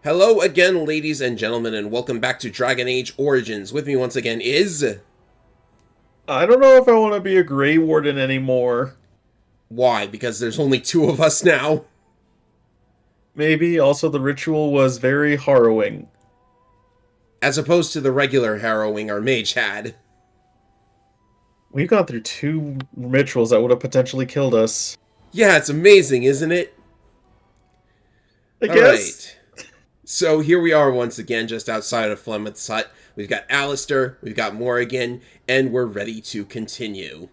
Hello again, ladies and gentlemen, and welcome back to Dragon Age Origins. With me once again is... I don't know if I want to be a Grey Warden anymore. Why? Because there's only two of us now. Maybe also the ritual was very harrowing. As opposed to the regular harrowing our mage had. We've gone through two rituals that would have potentially killed us. Yeah, it's amazing, isn't it? I guess? Alright. So here we are once again, just outside of Flemeth's hut. We've got Alistair, we've got Morrigan, and we're ready to continue.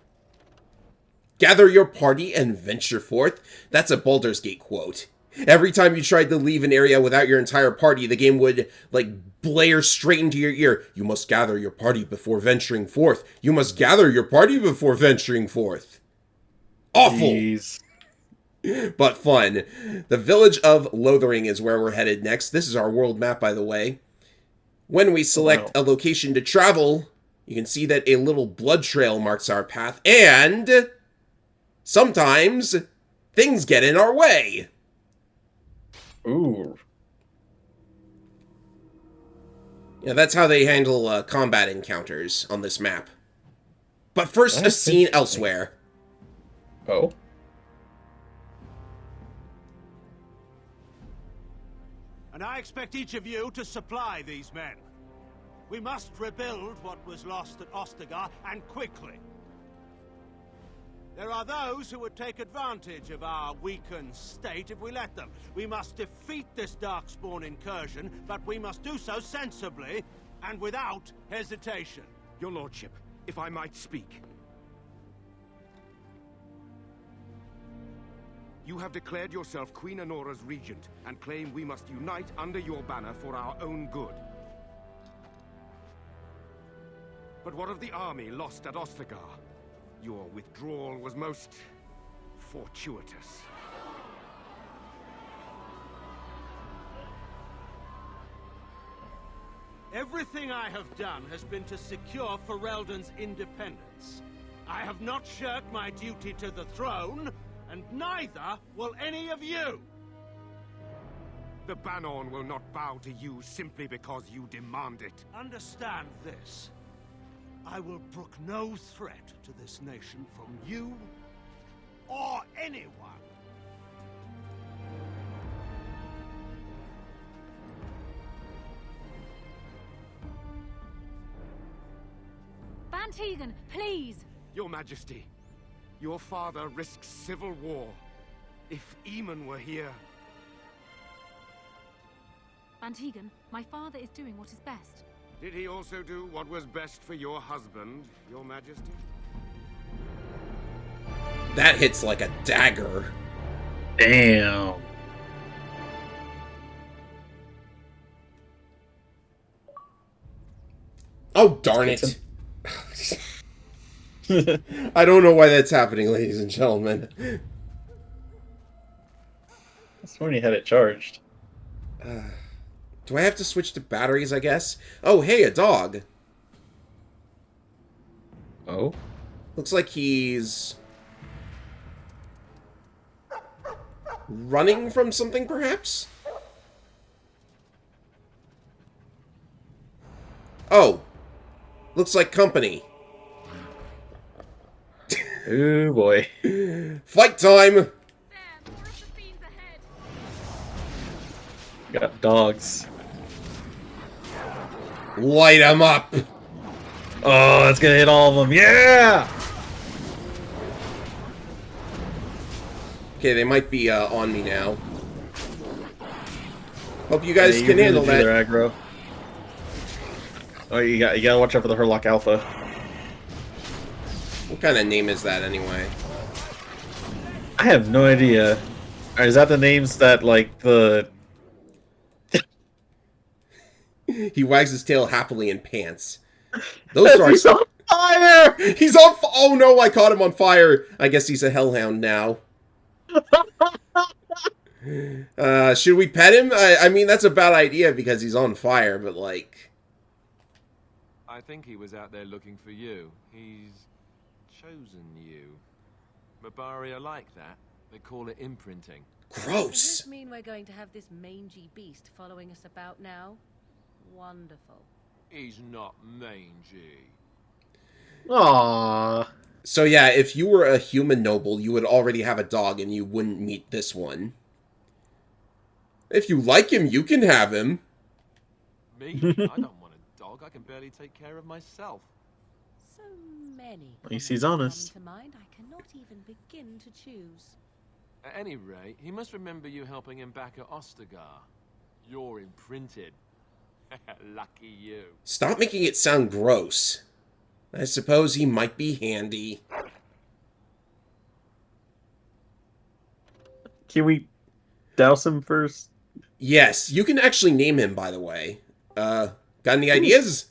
Gather your party and venture forth. That's a Baldur's Gate quote. Every time you tried to leave an area without your entire party, the game would, blare straight into your ear. You must gather your party before venturing forth. You must gather your party before venturing forth. Awful! Jeez. But fun. The village of Lothering is where we're headed next. This is our world map, by the way. When we select a location to travel, you can see that a little blood trail marks our path, and sometimes things get in our way. Ooh. Yeah, that's how they handle combat encounters on this map. But first, a scene elsewhere. Oh. And I expect each of you to supply these men. We must rebuild what was lost at Ostagar, and quickly. There are those who would take advantage of our weakened state if we let them. We must defeat this Darkspawn incursion, but we must do so sensibly and without hesitation. Your Lordship, if I might speak. You have declared yourself Queen Honora's regent, and claim we must unite under your banner for our own good. But what of the army lost at Ostagar? Your withdrawal was most fortuitous. Everything I have done has been to secure Ferelden's independence. I have not shirked my duty to the throne, and neither will any of you! The Banon will not bow to you simply because you demand it. Understand this. I will brook no threat to this nation from you or anyone. Van Tegan, please! Your Majesty, your father risks civil war. If Eamon were here... Van Tegan, my father is doing what is best. Did he also do what was best for your husband, Your Majesty? That hits like a dagger. Damn. Oh, darn it. I don't know why that's happening, ladies and gentlemen. That's when you had it charged. Do I have to switch to batteries, I guess? Oh, hey, a dog. Oh? Looks like he's running from something, perhaps? Oh. Looks like company. Oh boy. Fight time! There, more of the fiends ahead! Got dogs. Light 'em up! Oh, that's gonna hit all of them. Yeah! Okay, they might be on me now. Hope you guys can handle that. Their aggro. Oh, you gotta watch out for the Herlock Alpha. What kind of name is that, anyway? I have no idea. Is that the names that, like, the... He wags his tail happily in pants. Those are... He's on fire! He's on oh no, I caught him on fire! I guess he's a hellhound now. Should we pet him? I mean, that's a bad idea because he's on fire, but like... I think he was out there looking for you. He's chosen you. Mabari are like that. They call it imprinting. Does Gross. this mean we're going to have this mangy beast following us about now? Wonderful. He's not mangy. Aww. So yeah, if you were a human noble, you would already have a dog and you wouldn't meet this one. If you like him, you can have him. Me? I don't want a dog. I can barely take care of myself. So many. At least he's comments honest. come to mind, I cannot even begin to choose. At any rate, he must remember you helping him back at Ostagar. You're imprinted. Lucky you. Stop making it sound gross. I suppose he might be handy. Can we douse him first? Yes, you can actually name him, by the way. Got any ideas?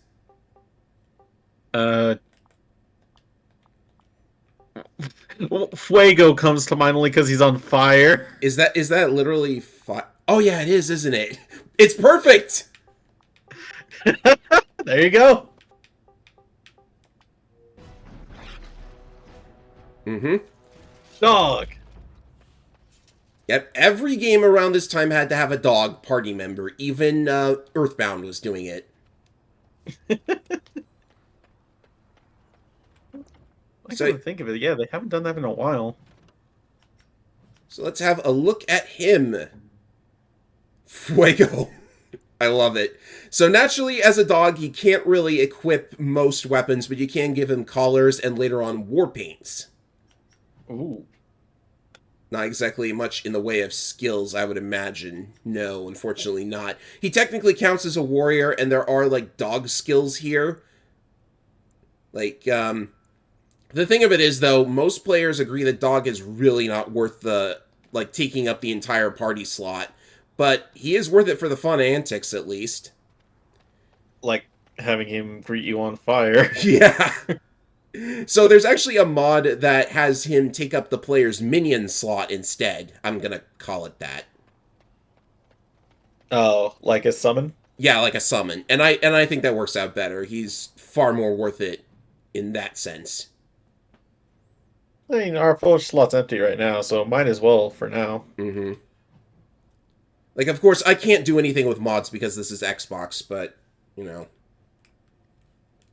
Fuego comes to mind only because he's on fire. Is that literally Oh yeah, it is, isn't it? It's perfect! There you go. Mm-hmm. Dog. Yep, every game around this time had to have a dog party member. Even Earthbound was doing it. I So- couldn't think of it. Yeah, they haven't done that in a while. So let's have a look at him. Fuego. I love it. So naturally, as a dog, he can't really equip most weapons, but you can give him collars and later on war paints. Ooh. Not exactly much in the way of skills, I would imagine. No, unfortunately not. He technically counts as a warrior, and there are, like, dog skills here. Like, the thing of it is, though, most players agree that dog is really not worth the, like, taking up the entire party slot. But he is worth it for the fun antics, at least. Like having him greet you on fire. Yeah. So there's actually a mod that has him take up the player's minion slot instead. I'm gonna call it that. Oh, like a summon? Yeah, like a summon. And I think that works out better. He's far more worth it in that sense. I mean, our full slot's empty right now, so might as well for now. Mm-hmm. Like, of course, I can't do anything with mods because this is Xbox, but, you know.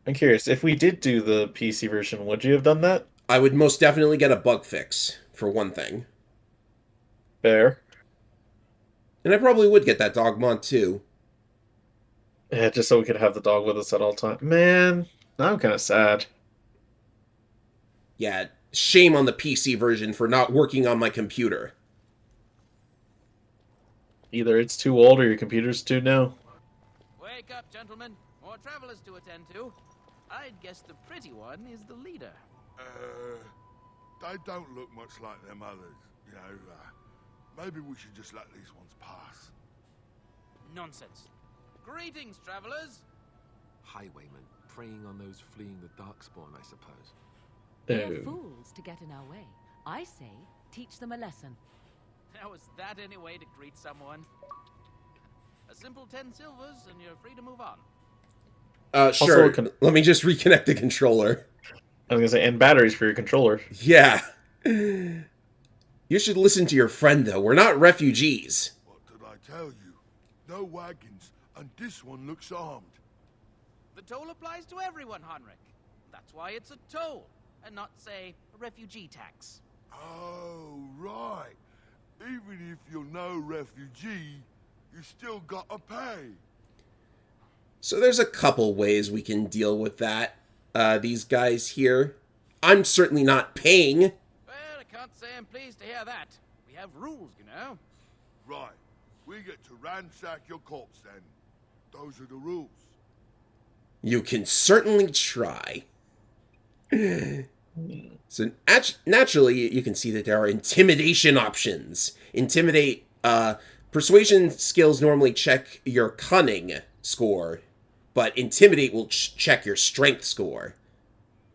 I'm curious, if we did do the PC version, would you have done that? I would most definitely get a bug fix, for one thing. Fair. And I probably would get that dog mod, too. Yeah, just so we could have the dog with us at all times. Man, I'm kind of sad. Yeah, shame on the PC version for not working on my computer. Either it's too old or your computer's too new. Wake up, gentlemen. More travelers to attend to. I'd guess the pretty one is the leader. They don't look much like them others. You know, maybe we should just let these ones pass. Nonsense. Greetings, travelers. Highwaymen, preying on those fleeing the Darkspawn, I suppose. They're Oh. fools to get in our way. I say, teach them a lesson. Now, is that any way to greet someone? A simple 10 silvers, and you're free to move on. Sure. Also, Let me just reconnect the controller. I was gonna say, and batteries for your controller. Yeah. You should listen to your friend, though. We're not refugees. What did I tell you? No wagons, and this one looks armed. The toll applies to everyone, Heinrich. That's why it's a toll, and not, say, a refugee tax. Oh, right. Even if you're no refugee, you still gotta pay. So there's a couple ways we can deal with that. These guys here. I'm certainly not paying. Well, I can't say I'm pleased to hear that. We have rules, you know. Right. We get to ransack your corpse then. Those are the rules. You can certainly try. So naturally, you can see that there are intimidation options. Intimidate, persuasion skills normally check your cunning score, but intimidate will check your strength score.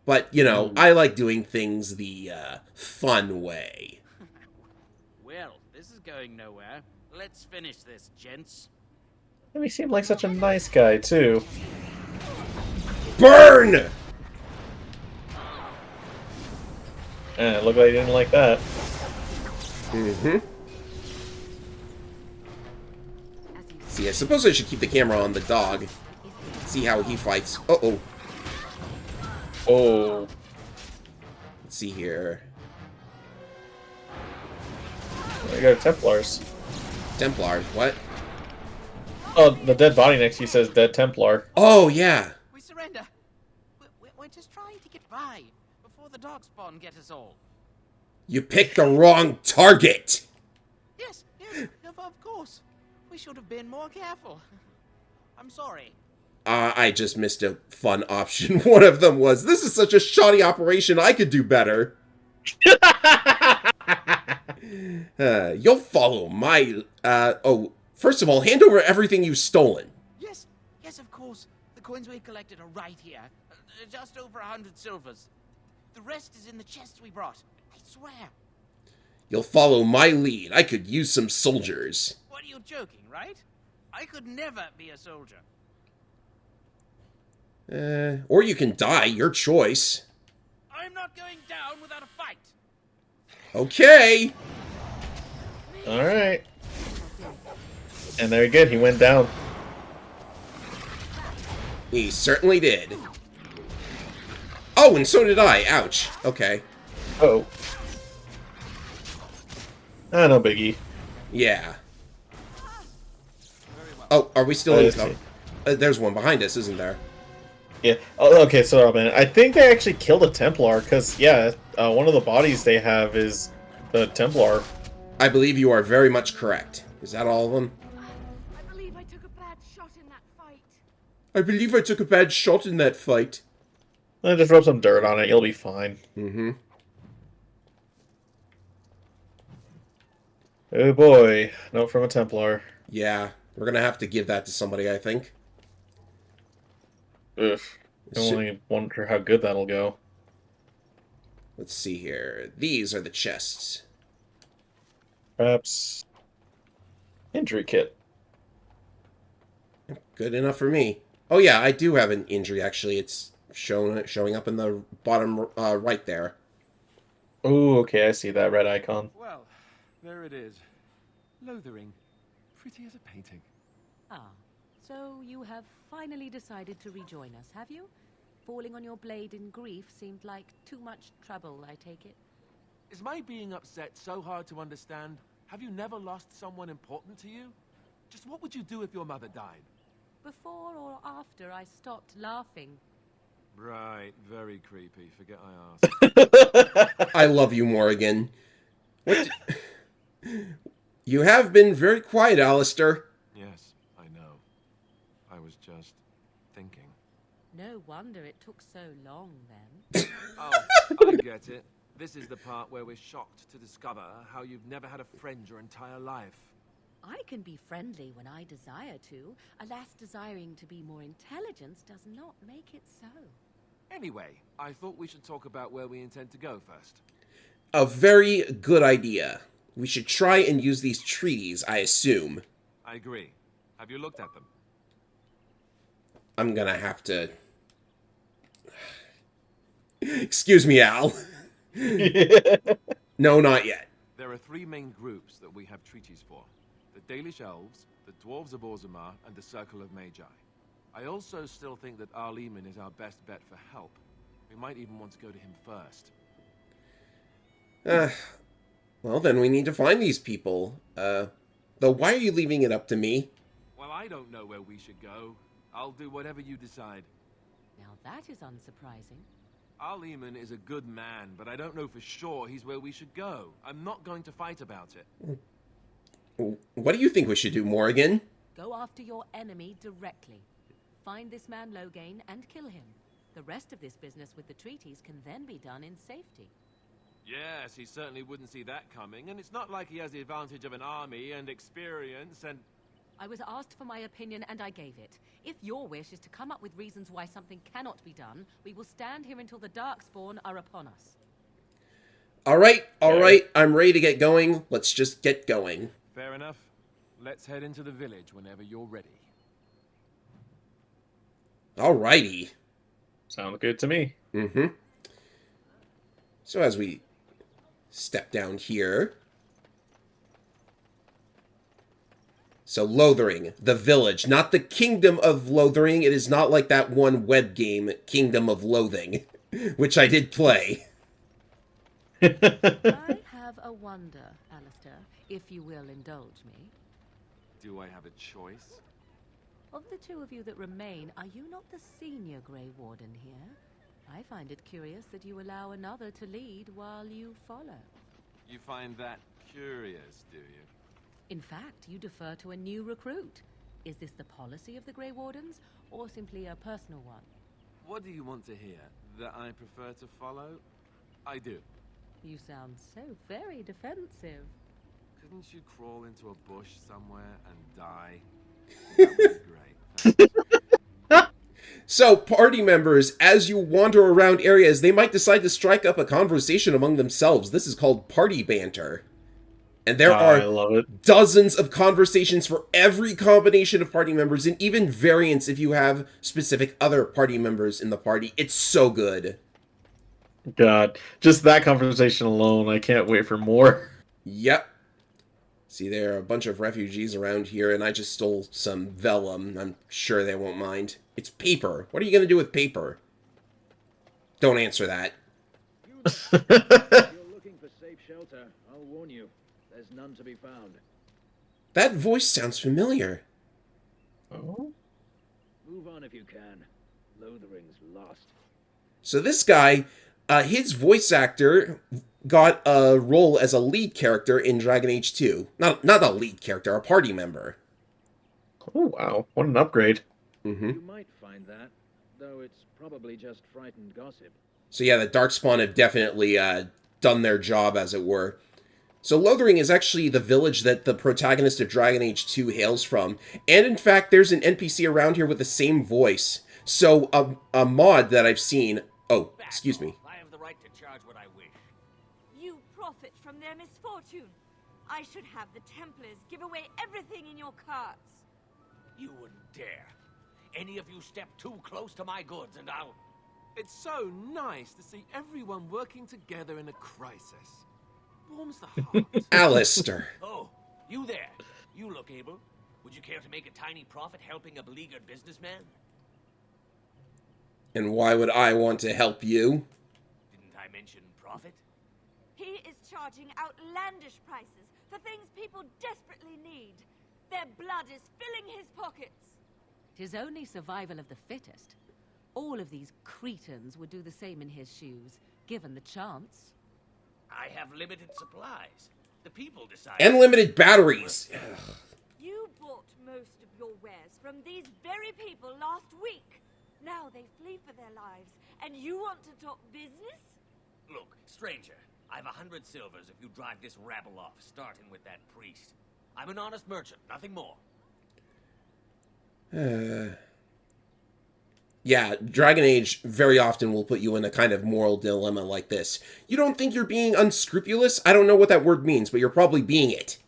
But, you know, I like doing things the fun way. Well, this is going nowhere. Let's finish this, gents. And he seemed like such a nice guy, too. Burn! Looked like he didn't like that. Mm-hmm. See, I suppose I should keep the camera on the dog. See how he fights. Uh-oh. Oh. Let's see here. I got Templars. Templars, what? Oh, the dead body next to you says Dead Templar. Oh, yeah. We surrender. We're just trying to get by before the darkspawn get us all. You picked the wrong target. Yes, of course. We should have been more careful. I'm sorry. I just missed a fun option. One of them was, this is such a shoddy operation, I could do better. You'll follow my... oh, first of all, hand over everything you've stolen. Yes, of course. The coins we collected are right here. Just over 100 silvers. The rest is in the chest we brought. I swear. You'll follow my lead. I could use some soldiers. What, are you joking, right? I could never be a soldier. Or you can die, your choice. I'm not going down without a fight. Okay. Alright. And there again, he went down. He certainly did. Oh, and so did I. Ouch. Okay. Oh. Ah, no biggie. Yeah. Oh, are we still in? see. There's one behind us, isn't there? Yeah. Oh, okay, so a minute. I think they actually killed a Templar, because, yeah, one of the bodies they have is the Templar. I believe you are very much correct. Is that all of them? I believe I took a bad shot in that fight. I believe I took a bad shot in that fight. Just rub some dirt on it, you'll be fine. Mm-hmm. Oh boy, note from a Templar. Yeah, we're gonna have to give that to somebody, I think. Ugh. I only wonder how good that'll go. Let's see here. These are the chests. Perhaps... injury kit. Good enough for me. Oh yeah, I do have an injury, actually. It's showing up in the bottom right there. Oh, okay, I see that red icon. Well, there it is. Lothering. Pretty as a painting. Ah, so you have finally decided to rejoin us, have you? Falling on your blade in grief seemed like too much trouble, I take it. Is my being upset so hard to understand? Have you never lost someone important to you? Just what would you do if your mother died? Before or after I stopped laughing? Right, very creepy. Forget I asked. I love you, Morrigan. What? You have been very quiet, Alistair. Yes, I know. I was just thinking. No wonder it took so long, then. Oh, I get it. This is the part where we're shocked to discover how you've never had a friend your entire life. I can be friendly when I desire to. Alas, desiring to be more intelligent does not make it so. Anyway, I thought we should talk about where we intend to go first. A very good idea. We should try and use these treaties, I assume. I agree. Have you looked at them? I'm gonna have to... Excuse me, Al. No, not yet. There are three main groups that we have treaties for. The Dalish Elves, the Dwarves of Orzammar, and the Circle of Magi. I also still think that Arleman is our best bet for help. We might even want to go to him first. Well, then we need to find these people. Though why are you leaving it up to me? Well, I don't know where we should go. I'll do whatever you decide. Now that is unsurprising. Arleman is a good man, but I don't know for sure he's where we should go. I'm not going to fight about it. What do you think we should do, Morrigan? Go after your enemy directly. Find this man Loghain and kill him. The rest of this business with the treaties can then be done in safety. Yes, he certainly wouldn't see that coming, and it's not like he has the advantage of an army and experience and... I was asked for my opinion and I gave it. If your wish is to come up with reasons why something cannot be done, we will stand here until the Darkspawn are upon us. All right. I'm ready to get going. Let's just get going. Fair enough. Let's head into the village whenever you're ready. Alrighty. Sounds good to me. Mm-hmm. So as we step down here... So Lothering, the village, not the kingdom of Lothering. It is not like that one web game, Kingdom of Loathing, which I did play. I have a wonder, Alistair, if you will indulge me. Do I have a choice? Of the two of you that remain, are you not the senior Grey Warden here? I find it curious that you allow another to lead while you follow. You find that curious, do you? In fact, you defer to a new recruit. Is this the policy of the Grey Wardens, or simply a personal one? What do you want to hear? That I prefer to follow? I do. You sound so very defensive. Couldn't you crawl into a bush somewhere and die? That would be great. Thanks. So, party members, as you wander around areas, they might decide to strike up a conversation among themselves. This is called party banter. And there I are love it. dozens of conversations for every combination of party members, and even variants if you have specific other party members in the party. It's so good. God, just that conversation alone, I can't wait for more. Yep. See, there are a bunch of refugees around here, and I just stole some vellum. I'm sure they won't mind. It's paper. What are you going to do with paper? Don't answer that. If you're looking for safe shelter, I'll warn you, there's none to be found. That voice sounds familiar. Oh? Move on if you can. Lothering's lost. So this guy, his voice actor got a role as a lead character in Dragon Age 2. Not a lead character, a party member. Oh, wow. What an upgrade. Mm-hmm. You might find that, though it's probably just frightened gossip. So yeah, the Darkspawn have definitely done their job, as it were. So Lothering is actually the village that the protagonist of Dragon Age 2 hails from. And in fact, there's an NPC around here with the same voice. So a mod that I've seen... Oh, excuse me. I have the right to charge what I wish. You profit from their misfortune. I should have the Templars give away everything in your carts. You wouldn't dare. Any of you step too close to my goods and I'll... It's so nice to see everyone working together in a crisis. Warms the heart. Alistair. Oh, you there. You look able. Would you care to make a tiny profit helping a beleaguered businessman? And why would I want to help you? Didn't I mention profit? He is charging outlandish prices for things people desperately need. Their blood is filling his pockets. 'Tis only survival of the fittest. All of these cretins would do the same in his shoes, given the chance. I have limited supplies. The people decide. And limited batteries. You bought most of your wares from these very people last week. Now they flee for their lives, and you want to talk business? Look, stranger, I've 100 silvers if you drive this rabble off, starting with that priest. I'm an honest merchant, nothing more. Yeah, Dragon Age very often will put you in a kind of moral dilemma like this. You don't think you're being unscrupulous? I don't know what that word means, but you're probably being it.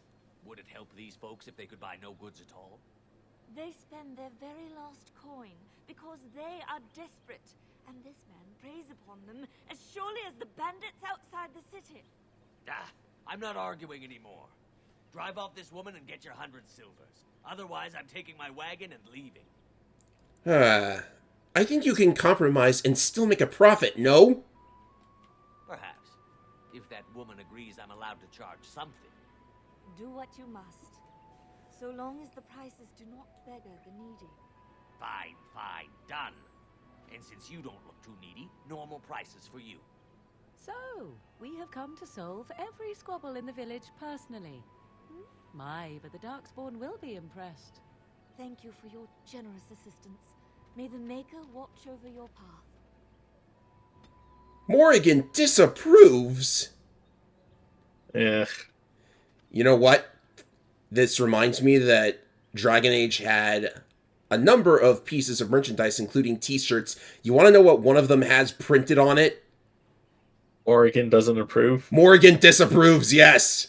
Would it help these folks if they could buy no goods at all? They spend their very last coin because they are desperate, and this man preys upon them as surely as the bandits outside the city. Ah, I'm not arguing anymore. Drive off this woman and get your 100 silvers. Otherwise, I'm taking my wagon and leaving. I think you can compromise and still make a profit, no? Perhaps. If that woman agrees I'm allowed to charge something. Do what you must, so long as the prices do not beggar the needy. Fine, fine, done. And since you don't look too needy, normal prices for you. So, we have come to solve every squabble in the village personally. My, but the Darkspawn will be impressed. Thank you for your generous assistance. May the Maker watch over your path. Morrigan disapproves. Yeah. You know what? This reminds me that Dragon Age had a number of pieces of merchandise, including t-shirts. You want to know what one of them has printed on it? Oregon doesn't approve. Morrigan disapproves, yes.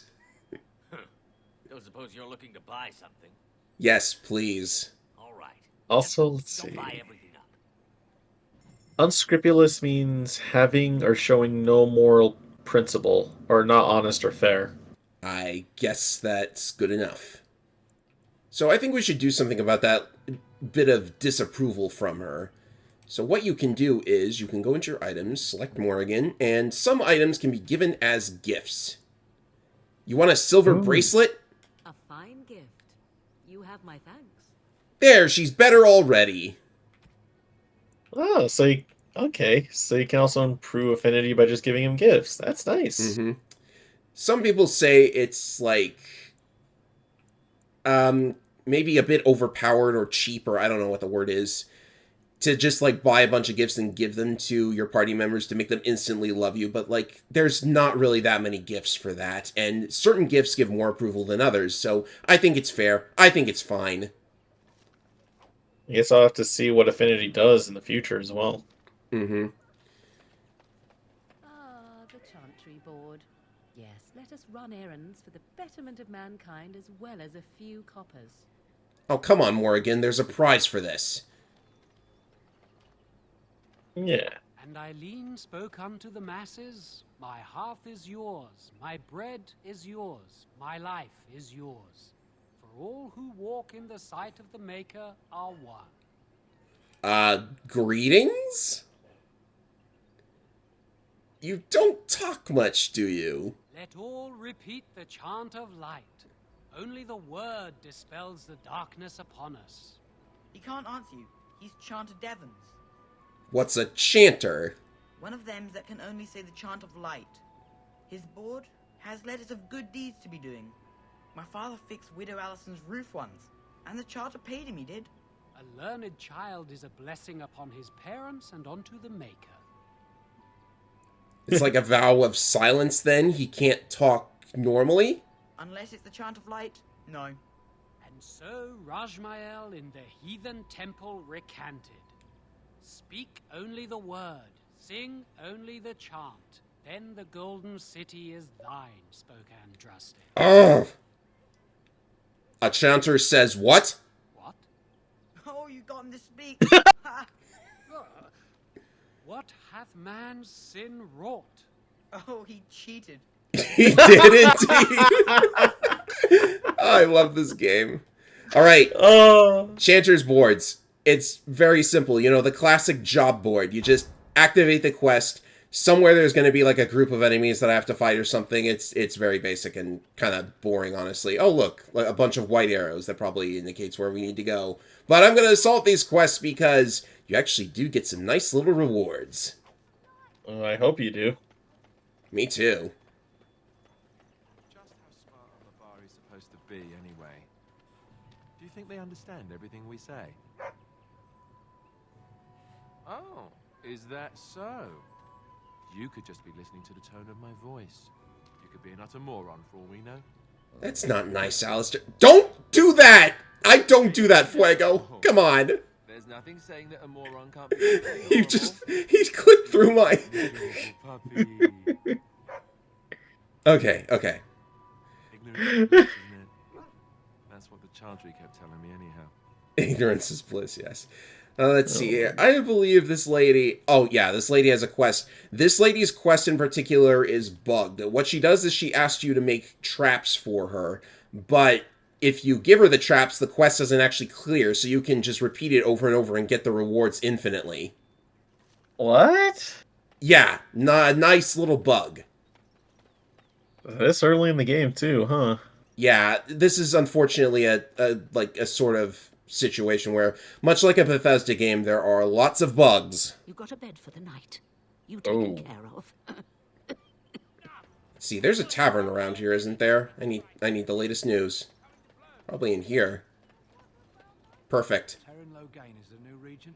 Don't suppose you're looking to buy something. Yes, please. All right. Also, let's Don't see. buy everything up. Unscrupulous means having or showing no moral principle, or not honest or fair. I guess that's good enough. So I think we should do something about that bit of disapproval from her. So what you can do is you can go into your items, select Morrigan, and some items can be given as gifts. You want a silver bracelet? A fine gift. You have my thanks. There, she's better already. Oh, so you, okay. So you can also improve affinity by just giving him gifts. That's nice. Mm-hmm. Some people say it's like maybe a bit overpowered or cheap, or I don't know what the word is, to just like buy a bunch of gifts and give them to your party members to make them instantly love you. But like, there's not really that many gifts for that, and certain gifts give more approval than others. So I think it's fair. I think it's fine. I guess I'll have to see what affinity does in the future as well. Mm-hmm. Ah, the Chantry Board. Yes, let us run errands for the betterment of mankind as well as a few coppers. Oh, come on, Morrigan. There's a prize for this. Yeah. And Eileen spoke unto the masses, my hearth is yours, my bread is yours, my life is yours. For all who walk in the sight of the Maker are one. Greetings? You don't talk much, do you? Let all repeat the chant of light. Only the word dispels the darkness upon us. He can't answer you. He's Chanter Devons. What's a chanter? One of them that can only say the chant of light. His board has letters of good deeds to be doing. My father fixed Widow Allison's roof once, and the charter paid him, he did. A learned child is a blessing upon his parents and onto the Maker. It's like a vow of silence, then? He can't talk normally? Unless it's the chant of light, no. And so Rajmael in the heathen temple recanted. Speak only the word, sing only the chant, then the golden city is thine, spoke Andraste. Ugh! A chanter says what? What? Oh, you got him to speak. What hath man's sin wrought? Oh, he cheated. He did indeed. I love this game. All right. Chanter's boards. It's very simple. You know, the classic job board. You just activate the quest. Somewhere there's going to be like a group of enemies that I have to fight or something. It's very basic and kind of boring, honestly. Oh, look, a bunch of white arrows. That probably indicates where we need to go. But I'm going to assault these quests because you actually do get some nice little rewards. I hope you do. Me too. Just how smart are Mabari supposed to be, anyway? Do you think they understand everything we say? Oh, is that so? You could just be listening to the tone of my voice. You could be an utter moron for all we know. That's not nice, Alistair. Don't do that! I don't do that, Fuego. Come on. There's nothing saying that a moron can't be. He clipped through my... Okay. Ignorance is bliss, isn't it? That's what the Chantry kept telling me anyhow. Ignorance is bliss, yes. Let's see here. I believe this lady... Oh, yeah, this lady has a quest. This lady's quest in particular is bugged. What she does is she asks you to make traps for her, but if you give her the traps, the quest doesn't actually clear, so you can just repeat it over and over and get the rewards infinitely. What? Yeah, nice little bug. This early in the game, too, huh? Yeah, this is unfortunately a sort of situation where, much like a Bethesda game, there are lots of bugs. You got a bed for the night. You taken care of. See, there's a tavern around here, isn't there? I need the latest news. Probably in here. Perfect. Terran Logain is the new region.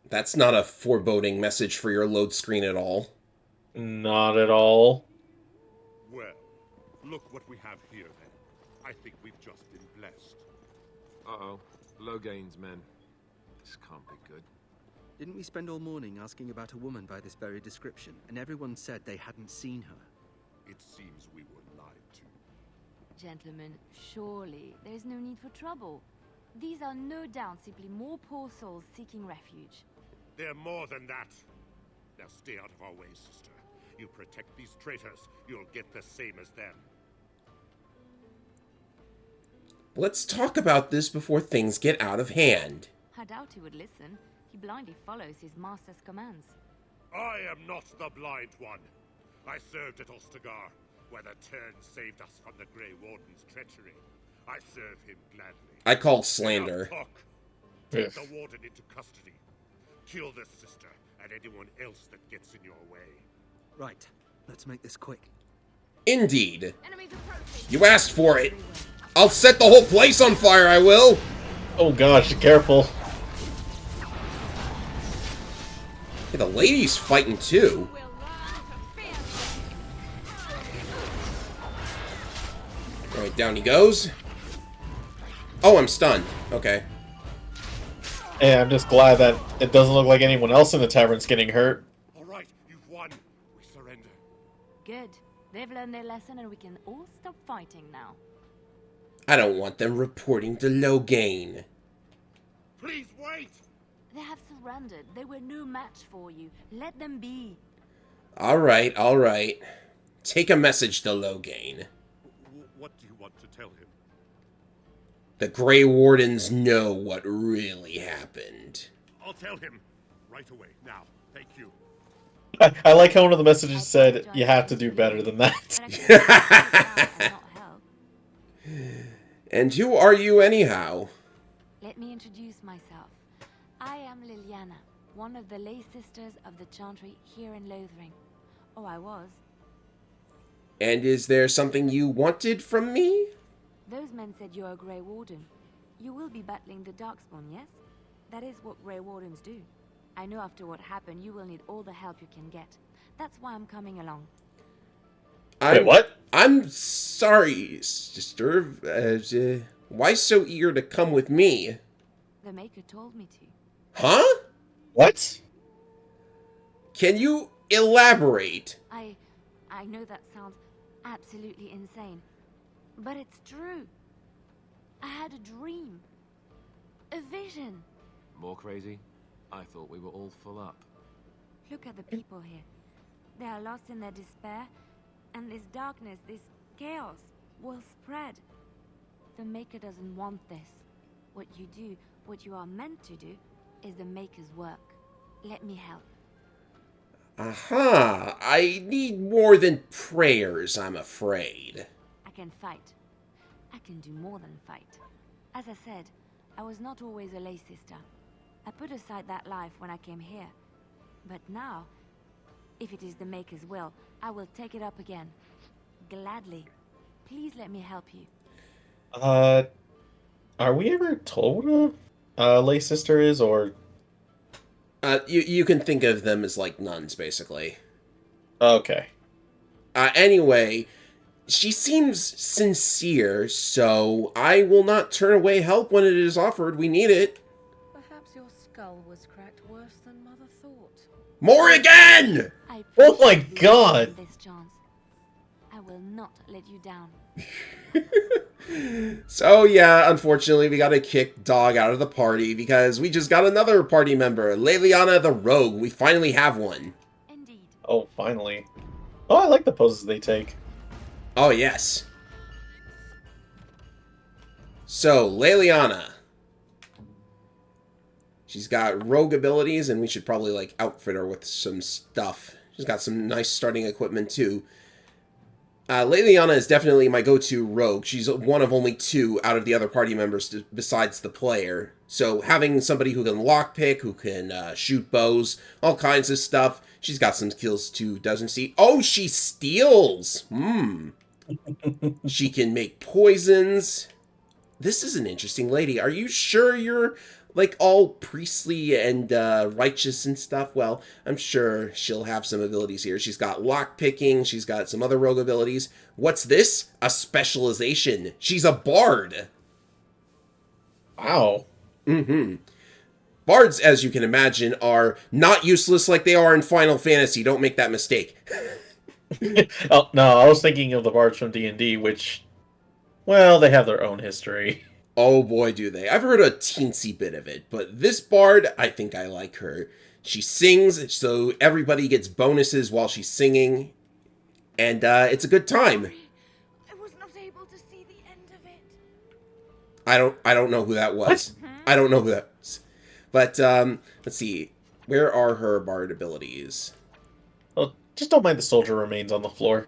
That's not a foreboding message for your load screen at all. Not at all. Well, look what we have here, then. I think we've just been blessed. Uh-oh. Logain's men. This can't be good. Didn't we spend all morning asking about a woman by this very description, and everyone said they hadn't seen her? It seems we were lied to. Gentlemen, surely there is no need for trouble. These are no doubt simply more poor souls seeking refuge. They're more than that. Now stay out of our way, sister. You protect these traitors, you'll get the same as them. Let's talk about this before things get out of hand. I doubt he would listen. He blindly follows his master's commands. I am not the blind one. I served at Ostagar, where the Turn saved us from the Grey Warden's treachery. I serve him gladly. I call slander. Now talk. Take the Warden into custody. Kill this sister and anyone else that gets in your way. Right. Let's make this quick. Indeed. You asked for it. I'll set the whole place on fire, I will. Oh gosh, careful. Hey, the lady's fighting too. Alright, down he goes. Oh, I'm stunned. Okay. Hey, I'm just glad that it doesn't look like anyone else in the tavern's getting hurt. Alright, you've won. We surrender. Good. They've learned their lesson and we can all stop fighting now. I don't want them reporting to Lothering. Please wait! They have surrendered. They were no match for you. Let them be. Alright, alright. Take a message to Lothering. What do you want to tell him? The Grey Wardens know what really happened. I'll tell him right away. Now, thank you. I like how one of the messages said, you have to do better than that. And who are you anyhow? Let me introduce myself. I am Liliana, one of the lay sisters of the Chantry here in Lothering. Oh, I was. And is there something you wanted from me? Those men said you're a Grey Warden. You will be battling the Darkspawn, yes? That is what Grey Wardens do. I know after what happened, you will need all the help you can get. That's why I'm coming along. Wait, what? I'm sorry, sister. Why so eager to come with me? The Maker told me to. Huh? What? Can you elaborate? I know that sounds absolutely insane, but it's true. I had a dream. A vision. More crazy? I thought we were all full up. Look at the people here. They are lost in their despair, and this darkness, this chaos, will spread. The Maker doesn't want this. What you do, what you are meant to do, is the Maker's work. Let me help. Aha! I need more than prayers, I'm afraid. I can fight. I can do more than fight. As I said, I was not always a lay sister. I put aside that life when I came here. But now, if it is the Maker's will, I will take it up again. Gladly. Please let me help you. Are we ever told what a lay sister is, or? You can think of them as like nuns, basically. Okay. Anyway, she seems sincere, so I will not turn away help when it is offered. We need it. Perhaps your skull was cracked worse than Mother thought. More again! Oh my god! This chance. I will not let you down. So yeah, unfortunately we gotta kick Dog out of the party because we just got another party member, Leliana the Rogue. We finally have one. Indeed. Oh, finally. Oh, I like the poses they take. Oh yes. So, Leliana. She's got rogue abilities, and we should probably like outfit her with some stuff. She's got some nice starting equipment too. Leliana is definitely my go-to rogue. She's one of only two out of the other party members besides the player. So having somebody who can lockpick, who can shoot bows, all kinds of stuff. She's got some skills too, doesn't she? Oh, she steals! She can make poisons. This is an interesting lady. Are you sure you're like all priestly and righteous and stuff? Well, I'm sure she'll have some abilities here. She's got lockpicking. She's got some other rogue abilities. What's this? A specialization. She's a bard. Wow. Bards, as you can imagine, are not useless like they are in Final Fantasy. Don't make that mistake. Oh, no, I was thinking of the bards from D&D, which, well, they have their own history. Oh boy, do they. I've heard a teensy bit of it, but this bard, I think I like her. She sings, so everybody gets bonuses while she's singing, and it's a good time. I was not able to see the end of it. I don't know who that was. I don't know who that was. But let's see. Where are her bard abilities? Well, just don't mind the soldier remains on the floor.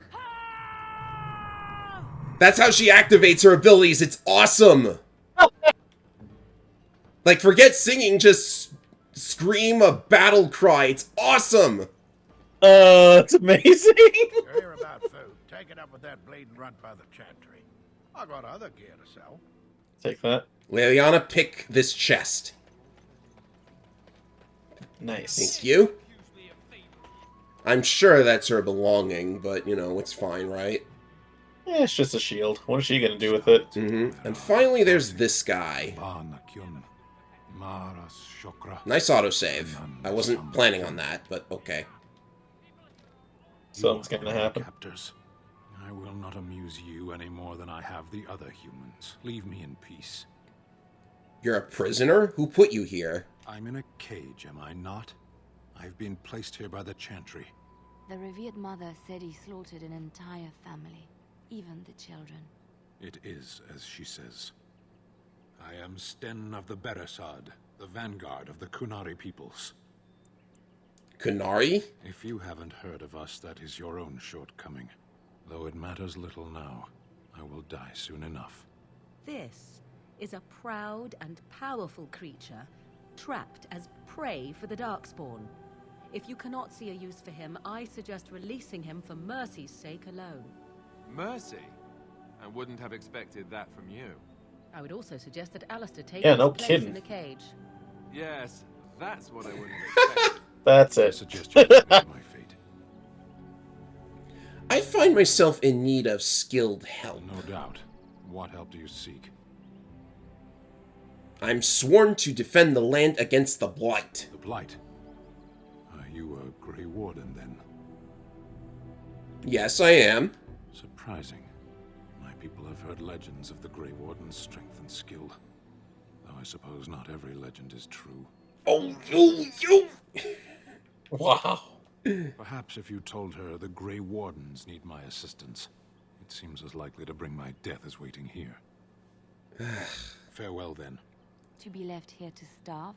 That's how she activates her abilities. It's awesome. Like, forget singing, just scream a battle cry. It's awesome. It's amazing. You're here about food. Take it up with that bleeding runt by the chantry. I got other gear to sell. Take that. Liliana, pick this chest. Nice. Thank you. I'm sure that's her belonging, but, you know, it's fine, right? Yeah, it's just a shield. What is she gonna do with it? And finally, there's this guy. Nice autosave. I wasn't planning on that, but okay. Something's gonna happen. Captors, I will not amuse you any more than I have the other humans. Leave me in peace. You're a prisoner? Who put you here? I'm in a cage, am I not? I've been placed here by the chantry. The revered mother said he slaughtered an entire family, even the children. It is as she says. I am Sten of the Beresad, the vanguard of the Kunari peoples. Kunari? If you haven't heard of us, that is your own shortcoming. Though it matters little now, I will die soon enough. This is a proud and powerful creature, trapped as prey for the Darkspawn. If you cannot see a use for him, I suggest releasing him for mercy's sake alone. Mercy? I wouldn't have expected that from you. I would also suggest that Alistair take Yeah, his no place kidding. in the cage. Yes, that's what I wouldn't expect. That's I it. suggest you meet my fate. I find myself in need of skilled help. No doubt. What help do you seek? I'm sworn to defend the land against the Blight. The Blight? Are you a Grey Warden, then? Yes, I am. Surprising. My people have heard legends of the Grey Warden's strength and skill. Though I suppose not every legend is true. Oh, you! Wow. Perhaps if you told her the Grey Wardens need my assistance, it seems as likely to bring my death as waiting here. Farewell, then. To be left here to starve?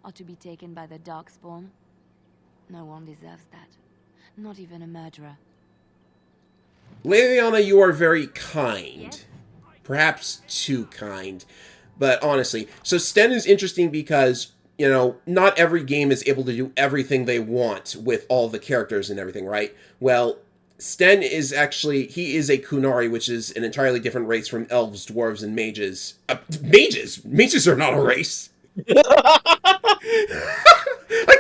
Or to be taken by the Darkspawn? No one deserves that. Not even a murderer. Liliana, you are very kind. Yes? Perhaps too kind. But honestly, so Sten is interesting because, you know, not every game is able to do everything they want with all the characters and everything, right? Well, Sten is actually, he is a Kunari, which is an entirely different race from elves, dwarves, and mages. Mages? Mages are not a race. I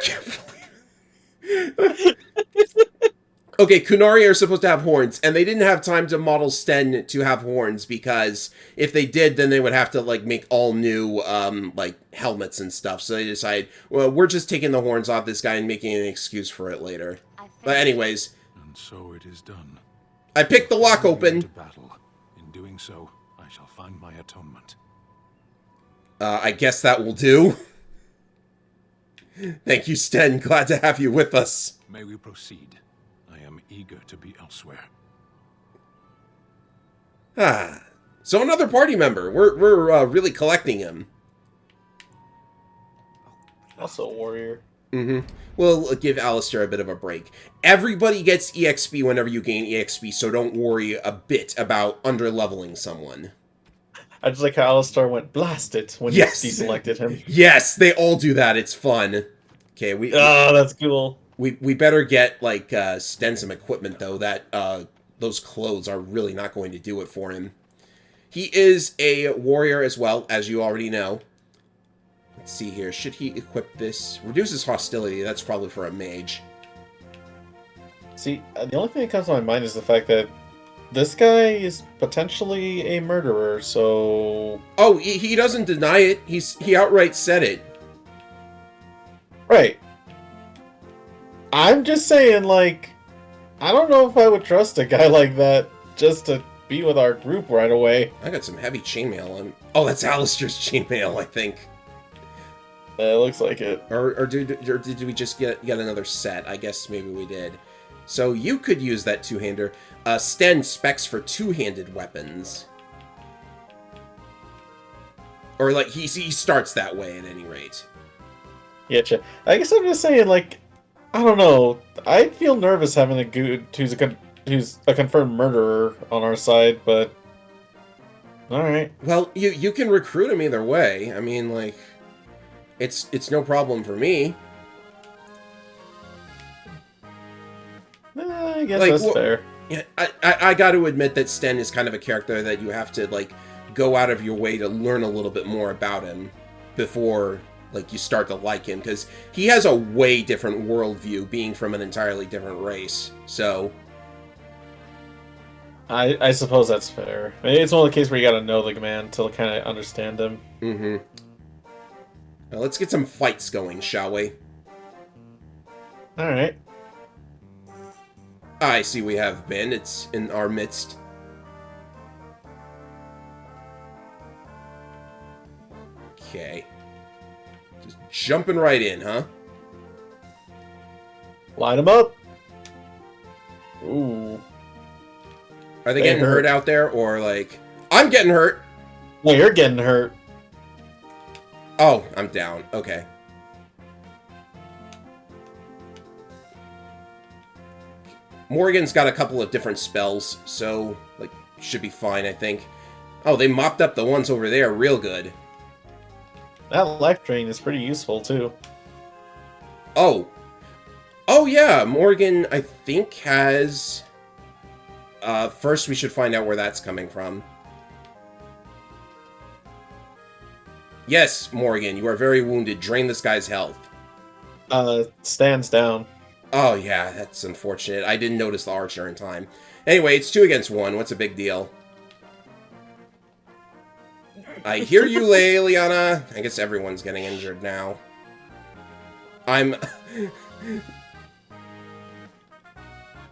can't believe Okay, Kunari are supposed to have horns, and they didn't have time to model Sten to have horns, because if they did, then they would have to, like, make all new, like, helmets and stuff. So they decided, well, we're just taking the horns off this guy and making an excuse for it later. But anyways. And so it is done. I picked the lock open. To battle. In doing so, I shall find my atonement. I guess that will do. Thank you, Sten. Glad to have you with us. May we proceed? I am eager to be elsewhere. So another party member. We're really collecting him. Also a warrior. We'll give Alistair a bit of a break. Everybody gets EXP whenever you gain EXP, so don't worry a bit about under-leveling someone. I just like how Alistair went blasted when you deselected him. Yes, they all do that. It's fun. Okay, oh, that's cool. We better get, like, Sten some equipment, though. That, those clothes are really not going to do it for him. He is a warrior as well, as you already know. Let's see here. Should he equip this? Reduces hostility. That's probably for a mage. See, the only thing that comes to my mind is the fact that this guy is potentially a murderer, so... Oh, he doesn't deny it. He outright said it. Right. I'm just saying, like, I don't know if I would trust a guy like that just to be with our group right away. I got some heavy chainmail on. Oh, that's Alistair's chainmail, I think. It looks like it. Or did we just get another set? I guess maybe we did. So you could use that two-hander. Sten specs for two-handed weapons. Or, like, he starts that way at any rate. Getcha. I guess I'm just saying, like, I don't know. I'd feel nervous having a dude who's a confirmed murderer on our side, but... Alright. Well, you can recruit him either way. I mean, like... It's no problem for me. I guess that's fair. Yeah, I got to admit that Sten is kind of a character that you have to, like, go out of your way to learn a little bit more about him before, like, you start to like him, because he has a way different worldview, being from an entirely different race, so... I suppose that's fair. Maybe it's one of the cases where you gotta know the man to kind of understand him. Mm-hmm. Now, let's get some fights going, shall we? Alright. I see we have Ben. It's in our midst. Okay. Just jumping right in, huh? Line him up. Ooh. Are they getting hurt out there, or like... I'm getting hurt! No, you're getting hurt. Oh, I'm down. Okay. Morrigan's got a couple of different spells, so, like, should be fine, I think. Oh, they mopped up the ones over there real good. That life drain is pretty useful, too. Oh. Oh, yeah, Morrigan, I think, has... first we should find out where that's coming from. Yes, Morrigan, you are very wounded. Drain this guy's health. Stands down. Oh, yeah, that's unfortunate. I didn't notice the archer in time. Anyway, it's 2 against 1. What's a big deal? I hear you, Leliana. I guess everyone's getting injured now. I'm...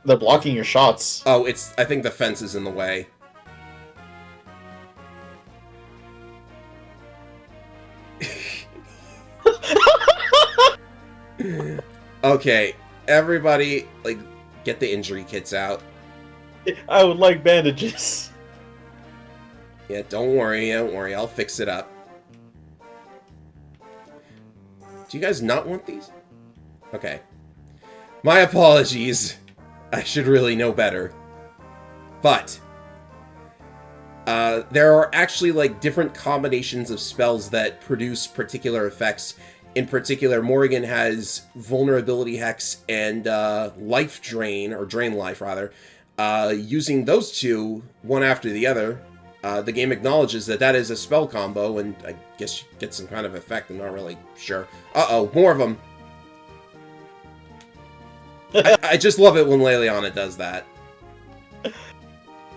They're blocking your shots. Oh, it's... I think the fence is in the way. Okay, everybody, like, get the injury kits out. I would like bandages. Yeah, don't worry, I'll fix it up. Do you guys not want these? Okay. My apologies. I should really know better. But, there are actually, like, different combinations of spells that produce particular effects. In particular, Morrigan has Vulnerability Hex and Life Drain, or Drain Life, rather. Using those two, one after the other, the game acknowledges that that is a spell combo, and I guess you get some kind of effect. I'm not really sure. Uh-oh, more of them. I just love it when Leliana does that.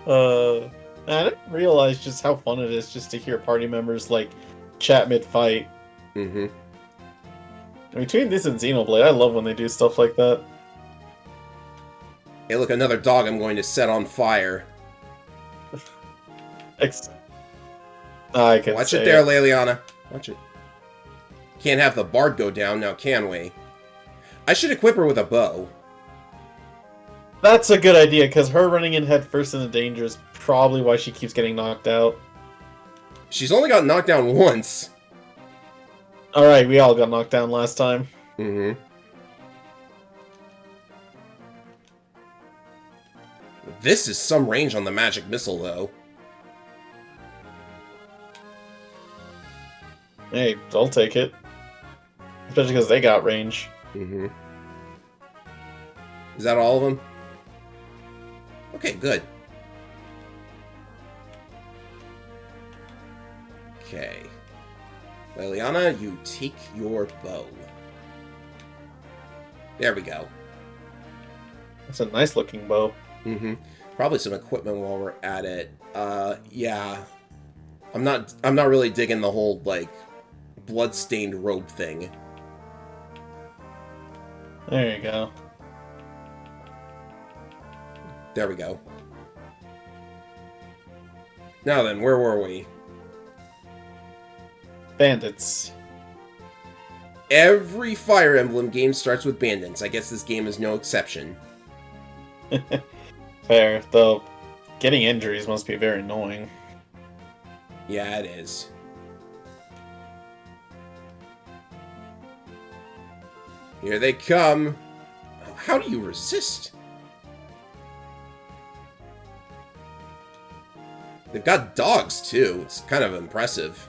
I didn't realize just how fun it is just to hear party members, like, chat mid-fight. Mm-hmm. Between this and Xenoblade, I love when they do stuff like that. Hey, look, another dog I'm going to set on fire. I can Watch it there, Leliana. Watch it. Can't have the bard go down now, can we? I should equip her with a bow. That's a good idea, because her running in head first in the danger is probably why she keeps getting knocked out. She's only got knocked down once. Alright, we all got knocked down last time. Mm-hmm. This is some range on the magic missile, though. Hey, I'll take it. Especially because they got range. Mm-hmm. Is that all of them? Okay, good. Okay. Leliana, you take your bow. There we go. That's a nice looking bow. Mm-hmm. Probably some equipment while we're at it. Yeah. I'm not really digging the whole, like, blood-stained robe thing. There you go. There we go. Now then, where were we? Bandits. Every Fire Emblem game starts with bandits. I guess this game is no exception. Fair, though. Getting injuries must be very annoying. Yeah, it is. Here they come. Oh, how do you resist? They've got dogs, too. It's kind of impressive.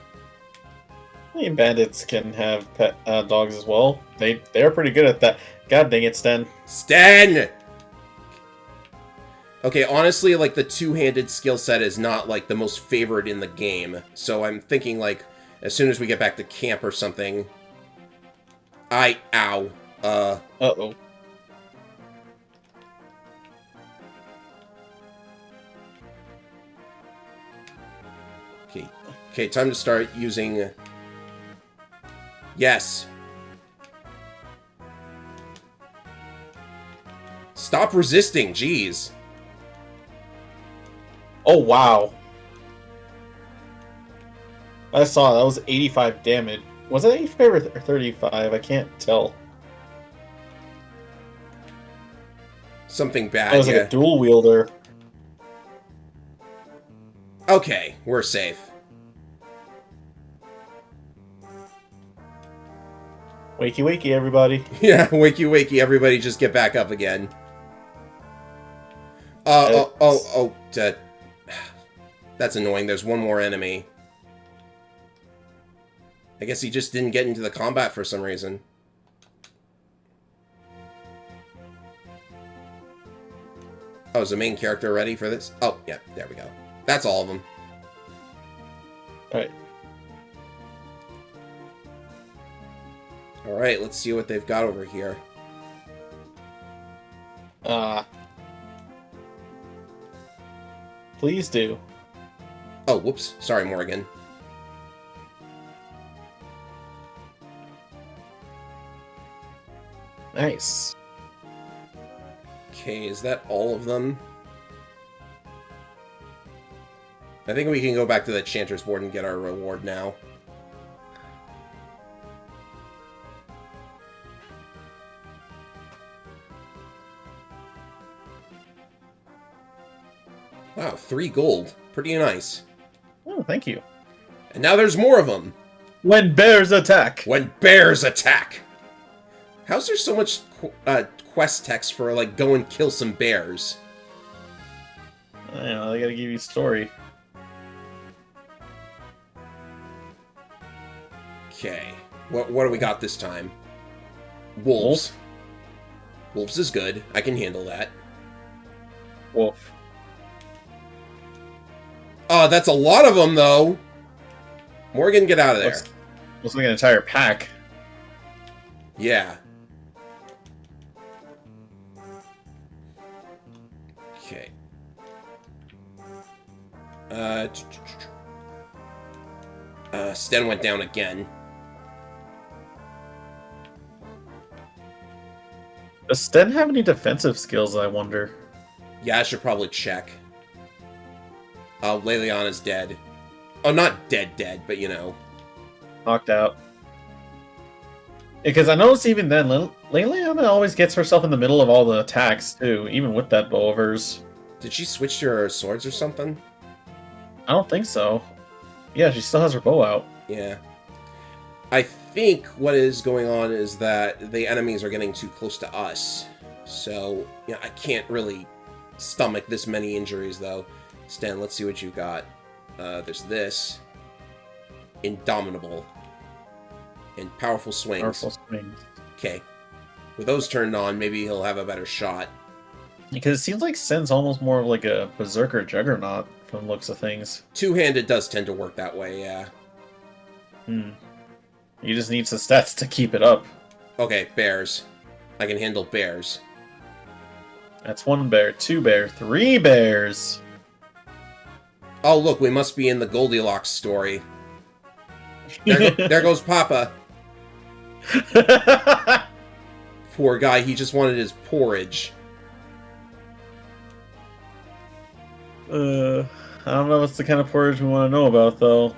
I mean, bandits can have pet dogs as well. They're pretty good at that. God dang it, Sten. Sten! Okay, honestly, like, the two-handed skill set is not, like, the most favored in the game. So I'm thinking, like, as soon as we get back to camp or something... Ow. Uh-oh. Okay, time to start using... Yes. Stop resisting, jeez. Oh, wow. I saw that was 85 damage. Was it 85 or 35? I can't tell. Something bad, That was like a dual wielder. Okay, we're safe. Wakey wakey, everybody. Yeah, wakey wakey, everybody just get back up again. That's annoying. There's one more enemy. I guess he just didn't get into the combat for some reason. Oh, is the main character ready for this? Oh, yeah, there we go. That's all of them. Alright. Alright, let's see what they've got over here. Please do. Oh, whoops. Sorry, Morgan. Nice. Okay, is that all of them? I think we can go back to the Chanter's board and get our reward now. Wow, 3 gold. Pretty nice. Oh, thank you. And now there's more of them. When bears attack. When bears attack. How's there so much quest text for, like, go and kill some bears? I don't know, they gotta give you a story. Okay. What do we got this time? Wolves. Wolves is good. I can handle that. Wolf. Oh, that's a lot of them, though. Morgan, get out of there. Looks like an entire pack. Yeah. Okay. Sten went down again. Does Sten have any defensive skills, I wonder? Yeah, I should probably check. Leliana's dead. Oh, not dead, but you know. Knocked out. Because I noticed even then, Leliana always gets herself in the middle of all the attacks, too, even with that bow of hers. Did she switch to her swords or something? I don't think so. Yeah, she still has her bow out. Yeah. I think what is going on is that the enemies are getting too close to us. So, yeah, I can't really stomach this many injuries, though. Stan, let's see what you got. There's this. Indomitable. And powerful swings. Powerful swings. Okay. With those turned on, maybe he'll have a better shot. Because it seems like Sten's almost more of like a berserker juggernaut from the looks of things. Two-handed does tend to work that way, yeah. He just needs the stats to keep it up. Okay, bears. I can handle bears. That's 1 bear, 2 bear, 3 bears! Oh, look, we must be in the Goldilocks story. There goes Papa. Poor guy, he just wanted his porridge. I don't know if it's the kind of porridge we want to know about, though.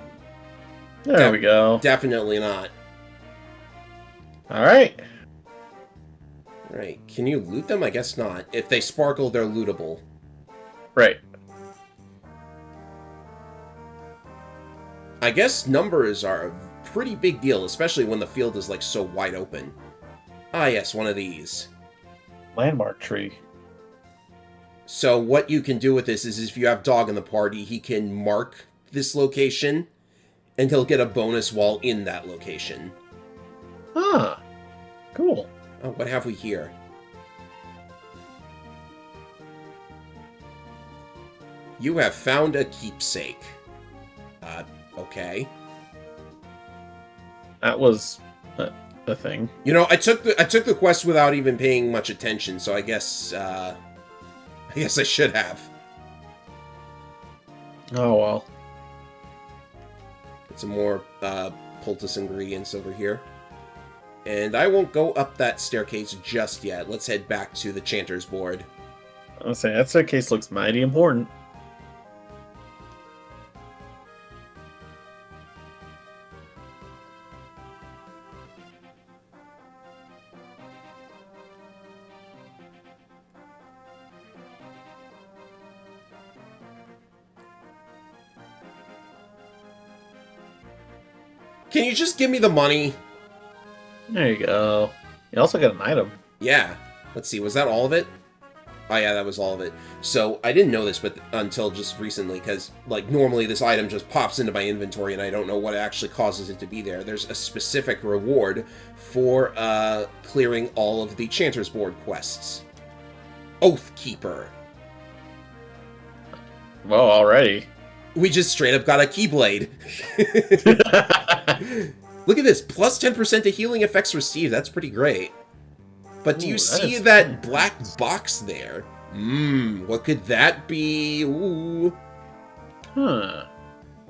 There we go. Definitely not. Alright. Right. Can you loot them? I guess not. If they sparkle, they're lootable. Right. I guess numbers are a pretty big deal, especially when the field is, like, so wide open. Ah, yes, one of these. Landmark tree. So what you can do with this is if you have Dog in the party, he can mark this location, and he'll get a bonus while in that location. Ah. Cool. Oh, what have we here? You have found a keepsake. Okay. That was a thing. You know, I took the quest without even paying much attention, so I guess I should have. Oh well. Some more poultice ingredients over here. And I won't go up that staircase just yet. Let's head back to the Chanter's board. I was saying that staircase looks mighty important. Can you just give me the money? There you go. You also got an item. Yeah. Let's see, was that all of it? Oh yeah, that was all of it. So, I didn't know this but until just recently, because, like, normally this item just pops into my inventory and I don't know what actually causes it to be there. There's a specific reward for clearing all of the Chanter's Board quests. Oathkeeper. Well, already. We just straight up got a Keyblade. Look at this, plus 10% to healing effects received. That's pretty great. But do you see that black box there? What could that be? Ooh. Huh.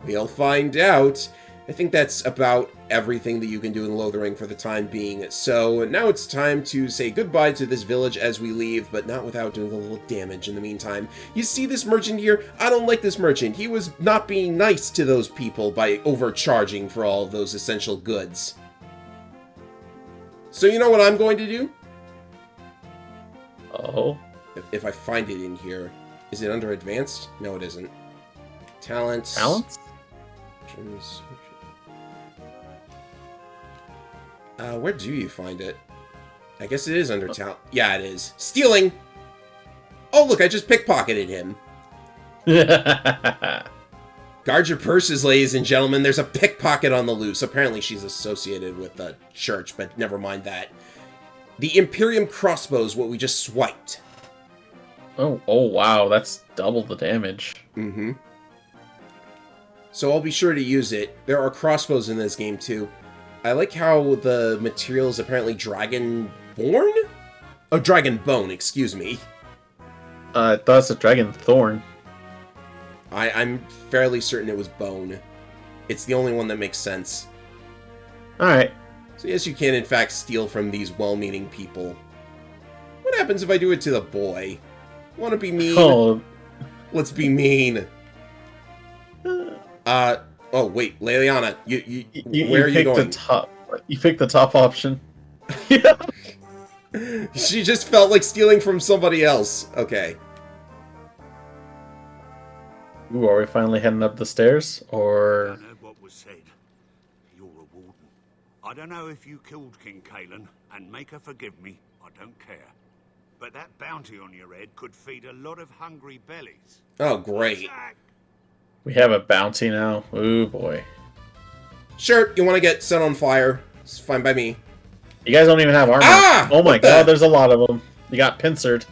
We'll find out. I think that's about everything that you can do in Lothering for the time being. So now it's time to say goodbye to this village as we leave, but not without doing a little damage in the meantime. You see this merchant here? I don't like this merchant. He was not being nice to those people by overcharging for all of those essential goods. So you know what I'm going to do? Oh. If I find it in here. Is it under advanced? No, it isn't. Talents. Talents? Where do you find it? I guess it is under talent. Yeah, it is. Stealing! Oh, look, I just pickpocketed him. Guard your purses, ladies and gentlemen. There's a pickpocket on the loose. Apparently she's associated with the church, but never mind that. The Imperium crossbow is what we just swiped. Oh wow, that's double the damage. Mm-hmm. So I'll be sure to use it. There are crossbows in this game, too. I like how the material is apparently dragonborn? Oh, dragonbone, excuse me. I thought it's a dragon thorn. I'm fairly certain it was bone. It's the only one that makes sense. Alright. So yes, you can in fact steal from these well-meaning people. What happens if I do it to the boy? Want to be mean? Oh. Let's be mean. Oh wait, Leliana, where are you going? You picked the top option. She just felt like stealing from somebody else. Okay. Ooh, are we finally heading up the stairs, or? I heard what was said. You're a warden. I don't know if you killed King Kalen, and make her forgive me. I don't care. But that bounty on your head could feed a lot of hungry bellies. Oh, great. We have a bounty now. Ooh, boy. Sure, you want to get set on fire. It's fine by me. You guys don't even have armor. Ah! Oh my god, there's a lot of them. You got pincered.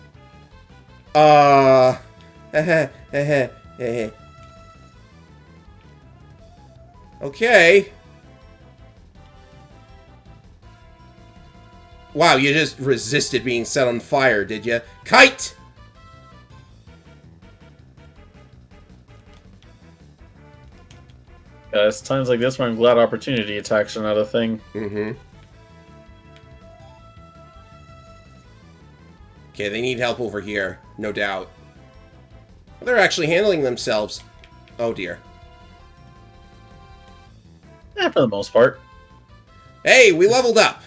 Okay. Wow, you just resisted being set on fire, did you? Kite! It's times like this where I'm glad opportunity attacks are not a thing. Mm-hmm. Okay, they need help over here, no doubt. They're actually handling themselves. Oh dear. Yeah, for the most part. Hey, we leveled up!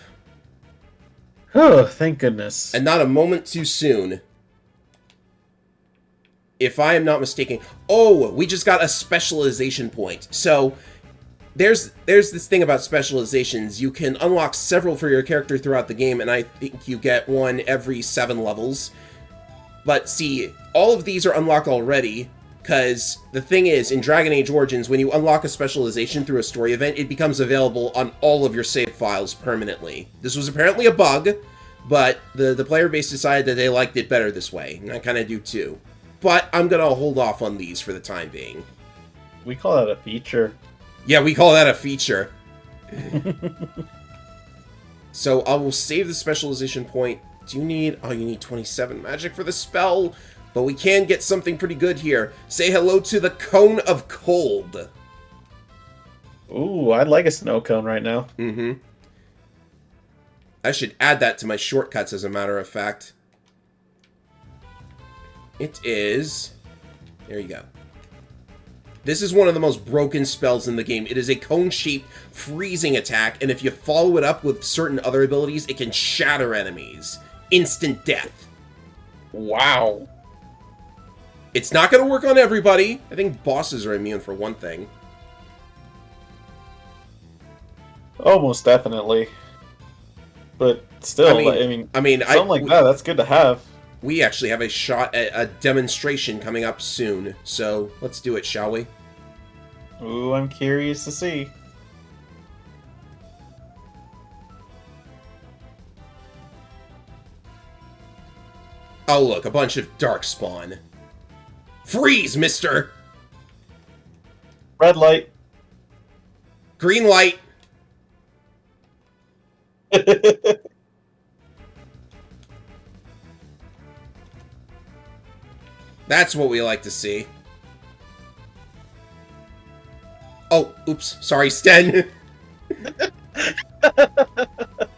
Oh, thank goodness. And not a moment too soon. If I am not mistaken. Oh, we just got a specialization point. So, there's this thing about specializations. You can unlock several for your character throughout the game, and I think you get one every 7 levels. But see, all of these are unlocked already, because the thing is, in Dragon Age Origins, when you unlock a specialization through a story event, it becomes available on all of your save files permanently. This was apparently a bug, but the player base decided that they liked it better this way, and I kind of do too. But I'm going to hold off on these for the time being. We call that a feature. Yeah, we call that a feature. So I will save the specialization point. Do you need... Oh, you need 27 magic for the spell. But we can get something pretty good here. Say hello to the Cone of Cold. Ooh, I'd like a snow cone right now. Mm-hmm. I should add that to my shortcuts, as a matter of fact. It is... There you go. This is one of the most broken spells in the game. It is a cone-shaped freezing attack, and if you follow it up with certain other abilities, it can shatter enemies. Instant death. Wow. It's not going to work on everybody. I think bosses are immune for one thing. Almost definitely. But still, I mean, something like that, that's good to have. We actually have a shot at a demonstration coming up soon, so let's do it, shall we? Ooh, I'm curious to see. Oh, look, a bunch of Darkspawn. Freeze, mister! Red light. Green light. That's what we like to see. Oh, oops. Sorry, Sten.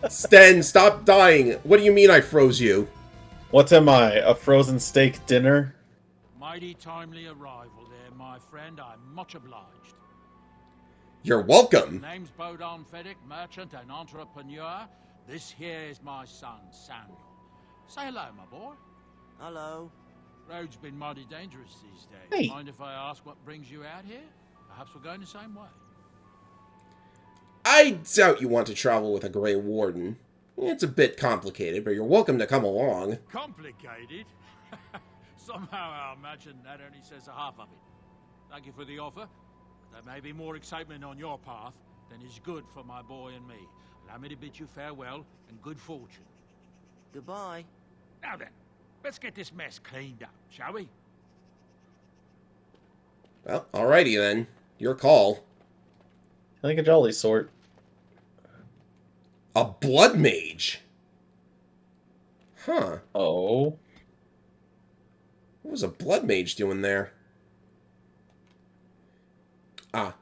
Sten, stop dying. What do you mean I froze you? What am I, a frozen steak dinner? Mighty timely arrival there, my friend. I'm much obliged. You're welcome. Name's Bodon Feddick, merchant and entrepreneur. This here is my son, Samuel. Say hello, my boy. Hello. Road's been mighty dangerous these days. Hey. Mind if I ask what brings you out here? Perhaps we're going the same way. I doubt you want to travel with a Grey Warden. It's a bit complicated, but you're welcome to come along. Complicated? Somehow I imagine that only says a half of it. Thank you for the offer. There may be more excitement on your path than is good for my boy and me. Allow me to bid you farewell and good fortune. Goodbye. Now then, let's get this mess cleaned up, shall we? Well, alrighty then. Your call. I think a jolly sort. A blood mage? Huh. Oh. What was a blood mage doing there? Ah.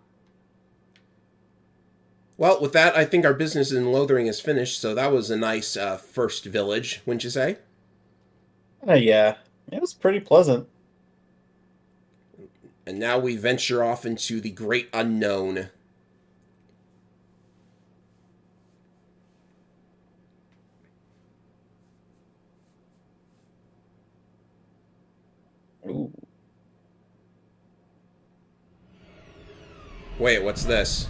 Well, with that, I think our business in Lothering is finished, so that was a nice first village, wouldn't you say? Yeah. It was pretty pleasant. And now we venture off into the great unknown. Ooh. Wait, what's this?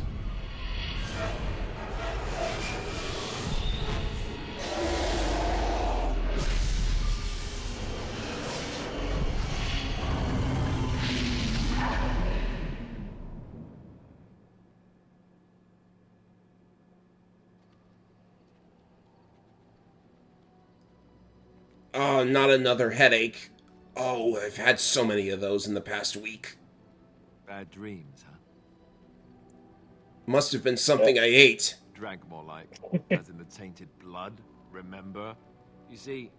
Oh, not another headache. Oh, I've had so many of those in the past week. Bad dreams, huh? Must have been something I ate. Drank more like, as in the tainted blood, remember? You see,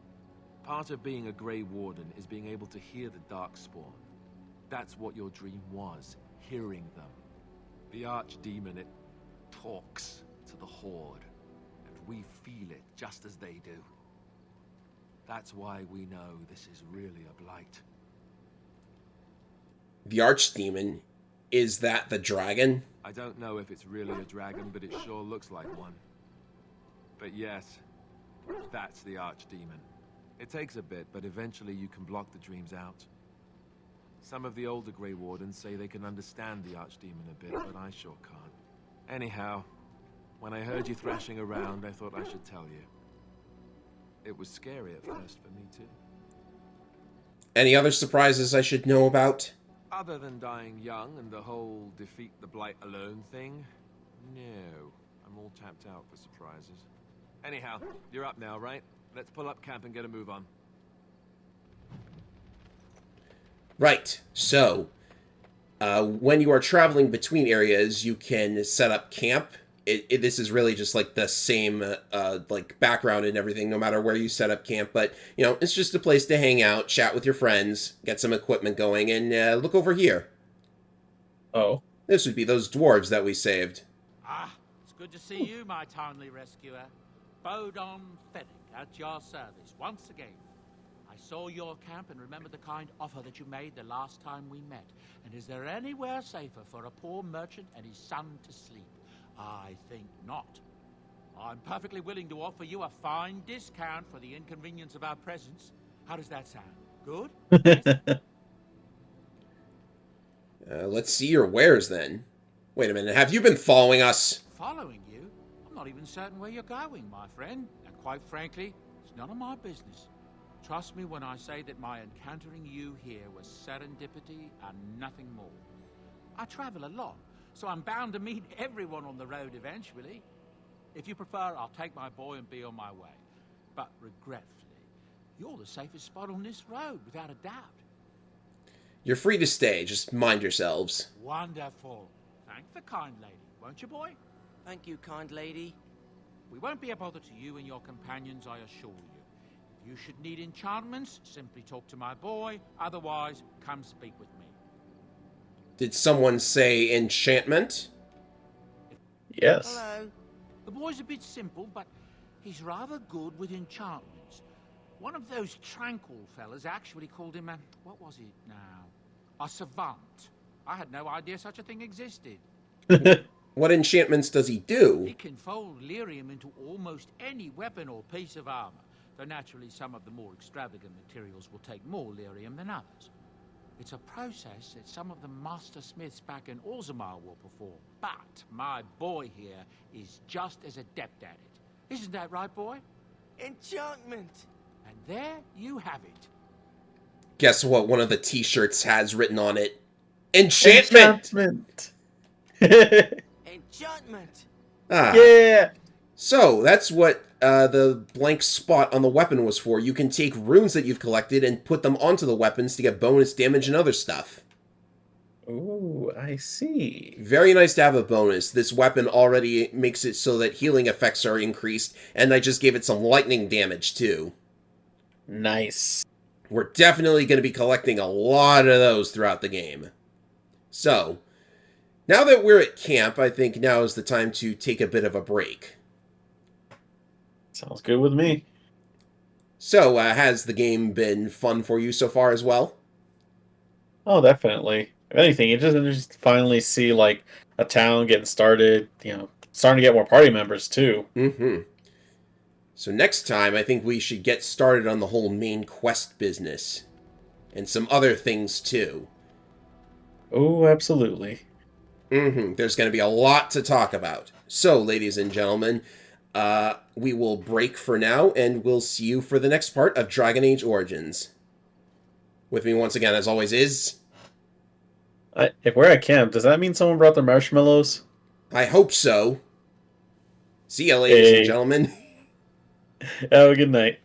part of being a Grey Warden is being able to hear the Darkspawn. That's what your dream was, hearing them. The Archdemon, it talks to the Horde, and we feel it just as they do. That's why we know this is really a blight. The Archdemon? Is that the dragon? I don't know if it's really a dragon, but it sure looks like one. But yes, That's the Archdemon. It takes a bit, but eventually you can block the dreams out. Some of the older Grey Wardens say they can understand the Archdemon a bit, but I sure can't. Anyhow, when I heard you thrashing around, I thought I should tell you. It was scary at first for me, too. Any other surprises I should know about? Other than dying young and the whole defeat the Blight alone thing, no. I'm all tapped out for surprises. Anyhow, you're up now, right? Let's pull up camp and get a move on. Right, so, when you are traveling between areas, you can set up camp. This is really just like the same, like, background and everything, no matter where you set up camp, but, you know, it's just a place to hang out, chat with your friends, get some equipment going, and, look over here. Oh. This would be those dwarves that we saved. Ah, it's good to see you, my timely rescuer. Bodon Fennec, at your service, once again. I saw your camp and remember the kind offer that you made the last time we met. And is there anywhere safer for a poor merchant and his son to sleep? I think not. I'm perfectly willing to offer you a fine discount for the inconvenience of our presence. How does that sound? Good? Yes? Let's see your wares, then. Wait a minute, have you been following us? Following you? I'm not even certain where you're going, my friend. And quite frankly, it's none of my business. Trust me when I say that my encountering you here was serendipity and nothing more. I travel a lot, so I'm bound to meet everyone on the road eventually. If you prefer, I'll take my boy and be on my way. But regretfully, you're the safest spot on this road, without a doubt. You're free to stay, just mind yourselves. Wonderful. Thank the kind lady, won't you, boy? Thank you, kind lady. We won't be a bother to you and your companions, I assure you. If you should need enchantments, simply talk to my boy. Otherwise, come speak with me. Did someone say enchantment? Yes. Hello. The boy's a bit simple, but he's rather good with enchantments. One of those tranquil fellas actually called him a... what was it now? A savant. I had no idea such a thing existed. What enchantments does he do? He can fold lyrium into almost any weapon or piece of armor, though naturally some of the more extravagant materials will take more lyrium than others. It's a process that some of the master smiths back in Orzammar will perform, but my boy here is just as adept at it. Isn't that right, boy? Enchantment! And there you have it. Guess what one of the t-shirts has written on it? Enchantment! Enchantment! Ah. Yeah! So, that's what the blank spot on the weapon was for. You can take runes that you've collected and put them onto the weapons to get bonus damage and other stuff. Ooh, I see. Very nice to have a bonus. This weapon already makes it so that healing effects are increased, and I just gave it some lightning damage, too. Nice. We're definitely going to be collecting a lot of those throughout the game. So, now that we're at camp, I think now is the time to take a bit of a break. Sounds good with me. So, has the game been fun for you so far as well? Oh, definitely. If anything, you just finally see, like, a town getting started, you know, starting to get more party members, too. Mm-hmm. So next time, I think we should get started on the whole main quest business. And some other things, too. Oh, absolutely. Mm-hmm. There's going to be a lot to talk about. So, ladies and gentlemen, we will break for now, and we'll see you for the next part of Dragon Age Origins. With me once again, as always, is... If we're at camp, does that mean someone brought their marshmallows? I hope so. See ya, ladies and gentlemen. Have a good night.